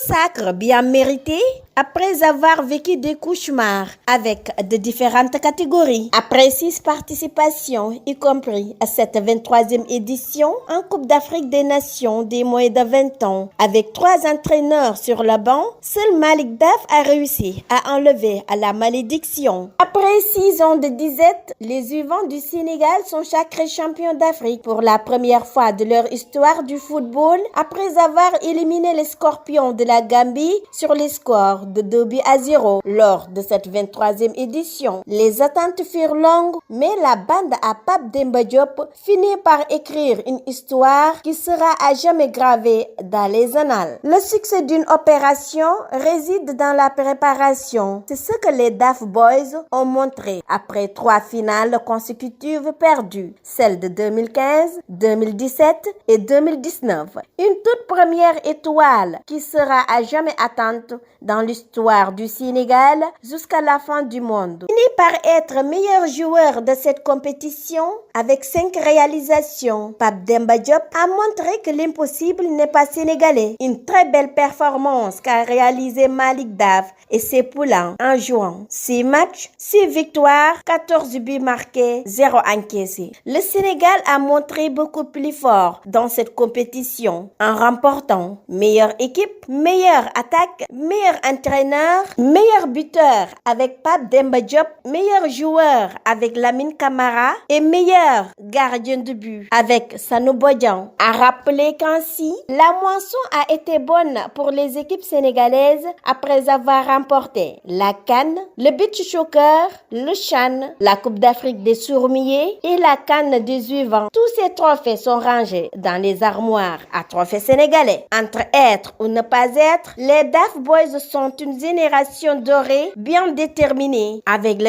sacre bien mérité après avoir vécu des cauchemars avec de différentes catégories. Après 6 participations, y compris à cette 23e édition en Coupe d'Afrique des Nations des moins de 20 ans, avec 3 entraîneurs sur le banc, seul Malick Daf a réussi à enlever à la malédiction. Après 6 ans de disette, les U20 du Sénégal sont sacrés champions d'Afrique pour la première fois de leur histoire du football, après avoir éliminé les Scorpions de la Gambie sur les scores de 2-0 lors de cette 23e édition. Les attentes furent longues, mais la bande à Pape Demba Diop finit par écrire une histoire qui sera à jamais gravée dans les annales. Le succès d'une opération réside dans la préparation. C'est ce que les Daf Boys ont montré après 3 finales consécutives perdues, celles de 2015, 2017 et 2019. Une toute première étoile qui sera à jamais attente dans l'histoire du Sénégal jusqu'à la fin du monde. Il finit par être meilleur joueur de cette compétition avec 5 réalisations. Pape Demba Diop a montré que l'impossible n'est pas sénégalais. Une très belle performance qu'a réalisé Malick Daf et ses poulains en jouant 6 matchs, 6 victoires, 14 buts marqués, 0 encaissés. Le Sénégal a montré beaucoup plus fort dans cette compétition en remportant meilleure équipe, meilleure attaque, meilleur entraîneur, meilleur buteur avec Pape Demba Diop, meilleur joueur avec Lamine Camara et meilleur gardien de but avec Sanou Bodian. A rappeler qu'ainsi, la moisson a été bonne pour les équipes sénégalaises après avoir remporté la CAN, le beach soccer, le CHAN, la Coupe d'Afrique des Sourmiers et la CAN des U20. Tous ces trophées sont rangés dans les armoires à trophées sénégalais. Entre être ou ne pas être, les Daf Boys sont une génération dorée bien déterminée avec le